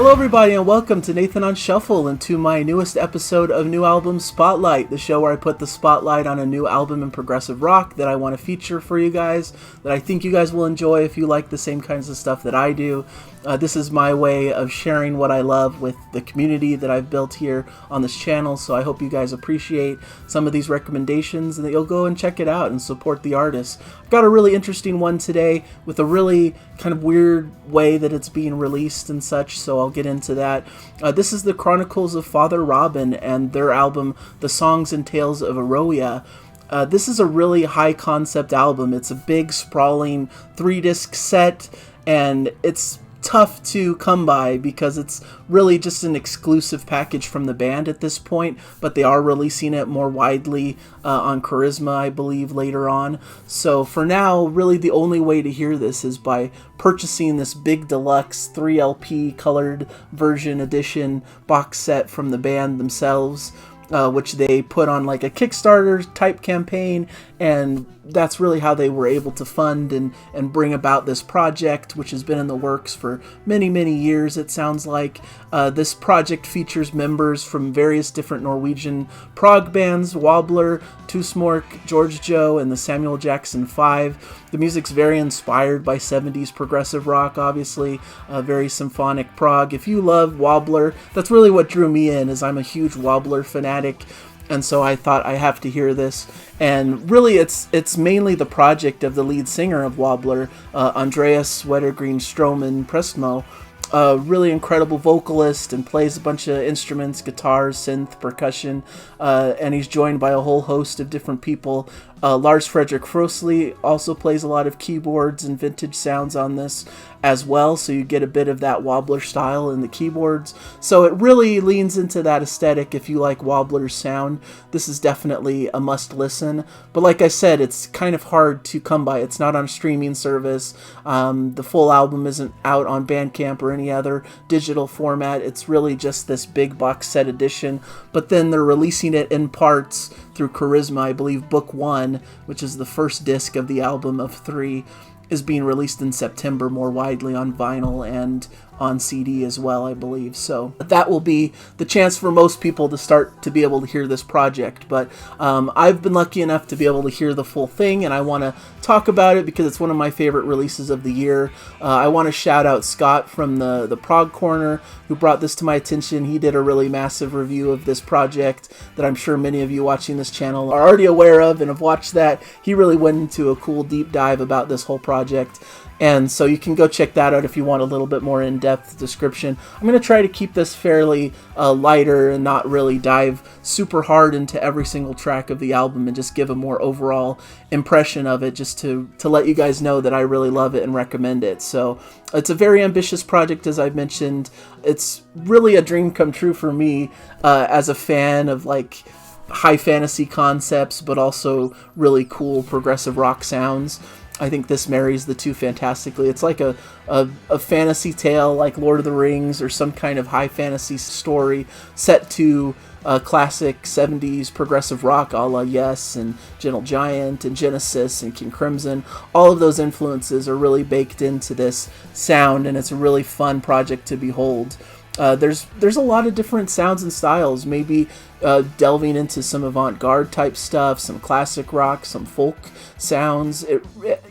Hello everybody and welcome to Nathan on Shuffle and to my newest episode of New Album Spotlight, the show where I put the spotlight on a new album in progressive rock that I want to feature for you guys, that I think you guys will enjoy if you like the same kinds of stuff that I do. This is my way of sharing what I love with the community that I've built here on this channel, so I hope you guys appreciate some of these recommendations and that you'll go and check it out and support the artists. I've got a really interesting one today with a really kind of weird way that it's being released and such, so I'll get into that. This is the Chronicles of Father Robin and their album, The Songs and Tales of Airoea. This is a really high concept album. It's a big, sprawling 3-disc set, and it's tough to come by because it's really just an exclusive package from the band at this point, but they are releasing it more widely on Charisma, I believe, later on. So for now, really the only way to hear this is by purchasing this big deluxe 3LP colored version edition box set from the band themselves, which they put on like a Kickstarter type campaign, and that's really how they were able to fund and bring about this project, which has been in the works for many years, it sounds like. This project features members from various different Norwegian prog bands, Wobbler, Tusmork, George Joe, and the Samuel Jackson 5. The music's very inspired by 70s progressive rock, obviously, very symphonic prog. If you love Wobbler, that's really what drew me in, is I'm a huge Wobbler fanatic. And so I thought I have to hear this, and really it's mainly the project of the lead singer of Wobbler, Andreas Wettergreen Stroman Prestmo, a really incredible vocalist and plays a bunch of instruments, guitars, synth, percussion, and he's joined by a whole host of different people. Lars Fredrik Frosli also plays a lot of keyboards and vintage sounds on this as well, so you get a bit of that Wobbler style in the keyboards. So it really leans into that aesthetic. If you like Wobbler's sound, this is definitely a must listen. But like I said, it's kind of hard to come by. It's not on a streaming service. The full album isn't out on Bandcamp or any other digital format. It's really just this big box set edition, but then they're releasing it in parts through Charisma. I believe Book 1, which is the first disc of the album of 3, is being released in September more widely on vinyl and on CD as well, I believe. So that will be the chance for most people to start to be able to hear this project. But I've been lucky enough to be able to hear the full thing, and I want to talk about it because it's one of my favorite releases of the year. I want to shout out Scott from the Prog Corner, who brought this to my attention. He did a really massive review of this project that I'm sure many of you watching this channel are already aware of and have watched that. He really went into a cool deep dive about this whole project. And so you can go check that out if you want a little bit more in-depth description. I'm going to try to keep this fairly lighter and not really dive super hard into every single track of the album, and just give a more overall impression of it, just to let you guys know that I really love it and recommend it. So it's a very ambitious project, as I've mentioned. It's really a dream come true for me as a fan of like high fantasy concepts, but also really cool progressive rock sounds. I think this marries the two fantastically. It's like a fantasy tale like Lord of the Rings or some kind of high fantasy story set to classic 70s progressive rock a la Yes and Gentle Giant and Genesis and King Crimson. All of those influences are really baked into this sound, and it's a really fun project to behold. There's a lot of different sounds and styles, maybe delving into some avant-garde type stuff, some classic rock, some folk sounds,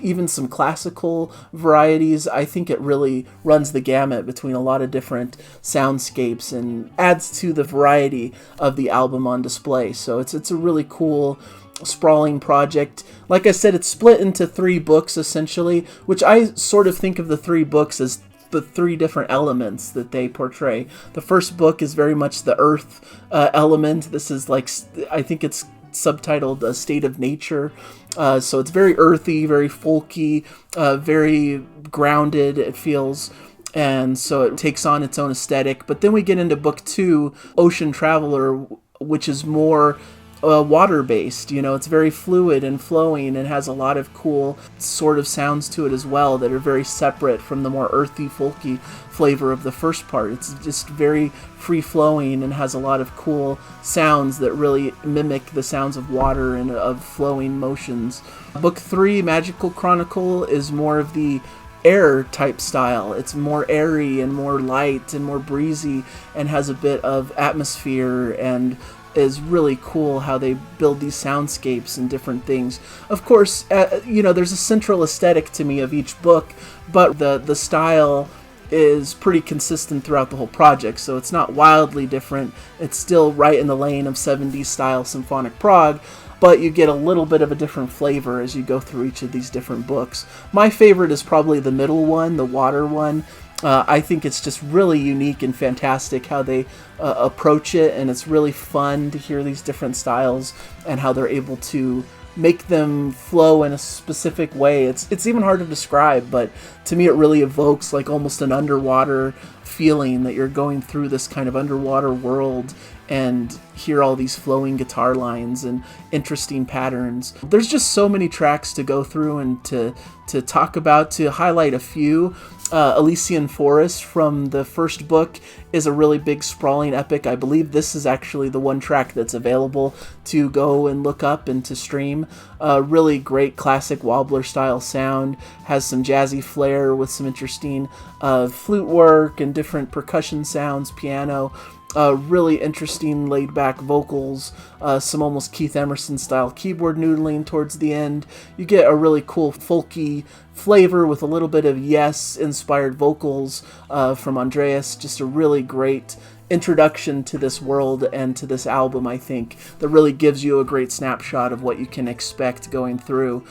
even some classical varieties. I think it really runs the gamut between a lot of different soundscapes and adds to the variety of the album on display. So it's a really cool, sprawling project. Like I said, it's split into 3 books essentially, which I sort of think of the 3 books as the 3 different elements that they portray. The first book is very much the earth element. This is like, I think it's subtitled A State of Nature. So it's very earthy, very folky, very grounded, it feels. And so it takes on its own aesthetic. But then we get into book 2, Ocean Traveler, which is more water-based. You know, it's very fluid and flowing and has a lot of cool sort of sounds to it as well that are very separate from the more earthy, folky flavor of the first part. It's just very free-flowing and has a lot of cool sounds that really mimic the sounds of water and of flowing motions. Book 3, Magical Chronicle, is more of the air type style. It's more airy and more light and more breezy, and has a bit of atmosphere, and is really cool how they build these soundscapes and different things. Of course, there's a central aesthetic to me of each book, but the style is pretty consistent throughout the whole project, so it's not wildly different. It's still right in the lane of 70s style symphonic prog, but you get a little bit of a different flavor as you go through each of these different books. My favorite is probably the middle one, the water one. I think it's just really unique and fantastic how they approach it, and it's really fun to hear these different styles and how they're able to make them flow in a specific way. It's even hard to describe, but to me it really evokes like almost an underwater feeling, that you're going through this kind of underwater world and hear all these flowing guitar lines and interesting patterns. There's just so many tracks to go through and to talk about. To highlight a few, Elysian Forest from the first book is a really big sprawling epic. I believe this is actually the one track that's available to go and look up and to stream. Really great classic wobbler style sound, has some jazzy flair with some interesting flute work and different percussion sounds, piano. Really interesting laid-back vocals, some almost Keith Emerson-style keyboard noodling towards the end. You get a really cool folky flavor with a little bit of Yes-inspired vocals from Andreas. Just a really great introduction to this world and to this album, I think, that really gives you a great snapshot of what you can expect going through.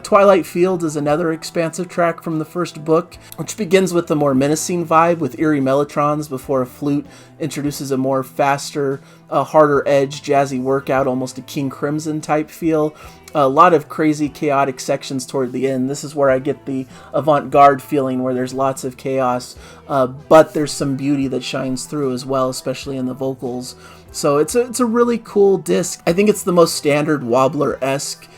Twilight Field is another expansive track from the first book, which begins with a more menacing vibe with eerie mellotrons before a flute introduces a more faster, harder edge, jazzy workout, almost a King Crimson type feel. A lot of crazy, chaotic sections toward the end. This is where I get the avant-garde feeling, where there's lots of chaos, but there's some beauty that shines through as well, especially in the vocals. So it's a really cool disc. I think it's the most standard Wobbler-esque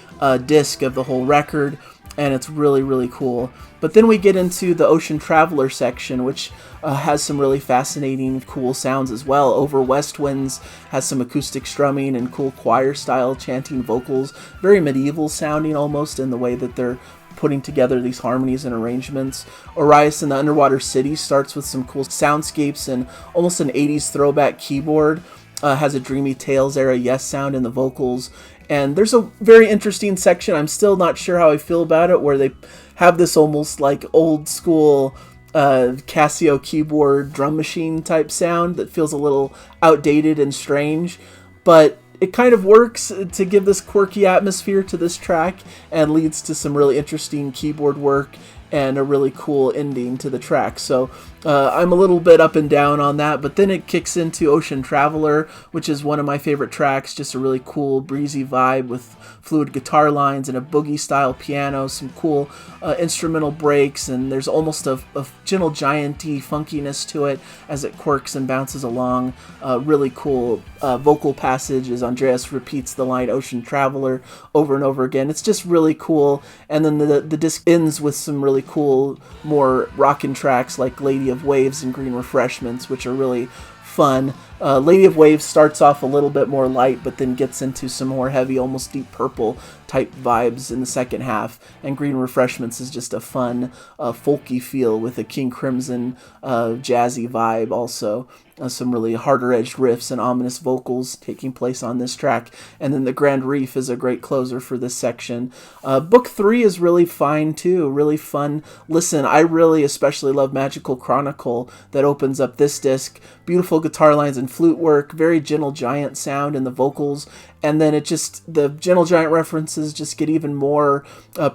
disc of the whole record, and it's really, really cool. But then we get into the Ocean Traveler section, which has some really fascinating, cool sounds as well. Over West Winds has some acoustic strumming and cool choir-style chanting vocals, very medieval sounding almost in the way that they're putting together these harmonies and arrangements. Orias in the Underwater City starts with some cool soundscapes and almost an 80s throwback keyboard. Has a dreamy Tales era Yes sound in the vocals. And there's a very interesting section, I'm still not sure how I feel about it, where they have this almost like old school Casio keyboard drum machine type sound that feels a little outdated and strange, but it kind of works to give this quirky atmosphere to this track and leads to some really interesting keyboard work and a really cool ending to the track. So I'm a little bit up and down on that, but then it kicks into Ocean Traveler, which is one of my favorite tracks. Just a really cool, breezy vibe with fluid guitar lines and a boogie-style piano, some cool instrumental breaks, and there's almost a gentle giant-y funkiness to it as it quirks and bounces along. Really cool vocal passage as Andreas repeats the line Ocean Traveler over and over again. It's just really cool, and then the disc ends with some really cool, more rockin' tracks like Lady of Waves and Green Refreshments, which are really fun. Lady of Waves starts off a little bit more light, but then gets into some more heavy, almost Deep Purple type vibes in the second half, and Green Refreshments is just a fun, folky feel with a King Crimson jazzy vibe also. Some really harder-edged riffs and ominous vocals taking place on this track. And then the Grand Reef is a great closer for this section. Book 3 is really fine, too. Really fun. Listen, I really especially love Magical Chronicle that opens up this disc. Beautiful guitar lines and flute work. Very Gentle Giant sound in the vocals. And then the Gentle Giant references just get even more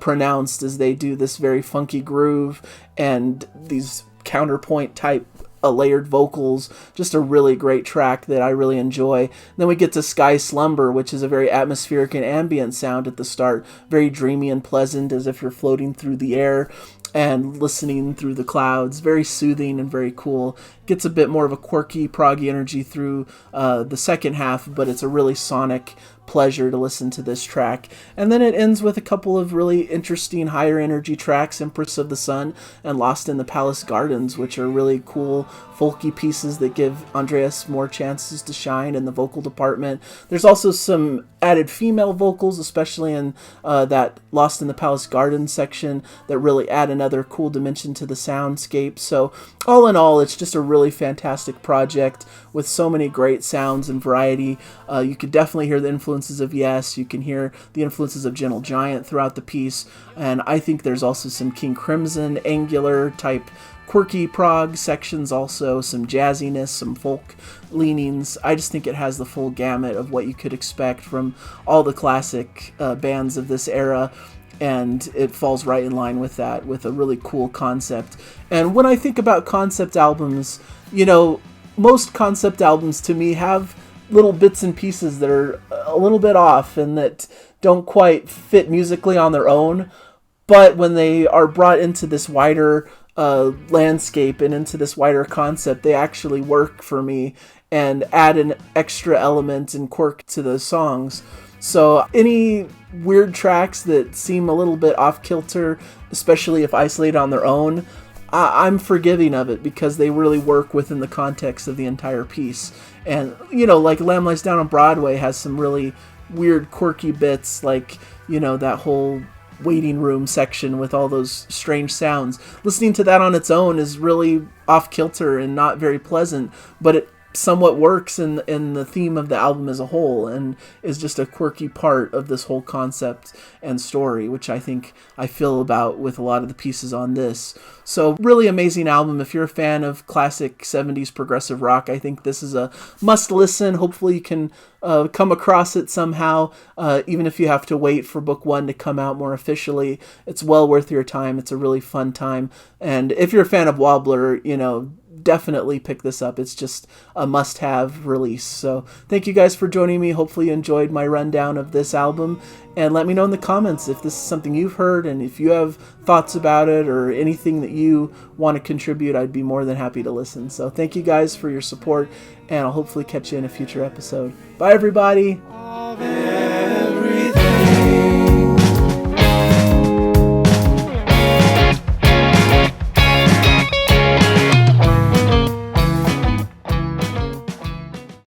pronounced as they do this very funky groove and these counterpoint type layered vocals. Just a really great track that I really enjoy. Then we get to Sky Slumber, which is a very atmospheric and ambient sound at the start. Very dreamy and pleasant, as if you're floating through the air and listening through the clouds. Very soothing and very cool. Gets a bit more of a quirky, proggy energy through the second half, but it's a really sonic, pleasure to listen to this track. And then it ends with a couple of really interesting higher energy tracks, Empress of the Sun and Lost in the Palace Gardens, which are really cool folky pieces that give Andreas more chances to shine in the vocal department. There's also some added female vocals, especially in that Lost in the Palace Gardens section, that really add another cool dimension to the soundscape. So all in all, it's just a really fantastic project with so many great sounds and variety. You could definitely hear the influences of Yes. You can hear the influences of Gentle Giant throughout the piece. And I think there's also some King Crimson, Angular type quirky prog sections, also some jazziness, some folk leanings. I just think it has the full gamut of what you could expect from all the classic bands of this era, and it falls right in line with that, with a really cool concept. And when I think about concept albums, you know, most concept albums to me have little bits and pieces that are a little bit off and that don't quite fit musically on their own, but when they are brought into this wider landscape and into this wider concept, they actually work for me and add an extra element and quirk to the songs. So any weird tracks that seem a little bit off kilter, especially if isolated on their own, I'm forgiving of it because they really work within the context of the entire piece. And, you know, like Lamb Lies Down on Broadway has some really weird, quirky bits, like, you know, that whole waiting room section with all those strange sounds. Listening to that on its own is really off kilter and not very pleasant, but it somewhat works in the theme of the album as a whole, and is just a quirky part of this whole concept and story, which I think I feel about with a lot of the pieces on this. So really amazing album. If you're a fan of classic 70s progressive rock, I think this is a must listen. Hopefully you can come across it somehow, even if you have to wait for book 1 to come out more officially. It's well worth your time. It's a really fun time. And if you're a fan of Wobbler, you know, definitely pick this up. It's just a must-have release. So thank you guys for joining me. Hopefully you enjoyed my rundown of this album, and let me know in the comments if this is something you've heard, and if you have thoughts about it or anything that you want to contribute. I'd be more than happy to listen. So thank you guys for your support, and I'll hopefully catch you in a future episode. Bye everybody.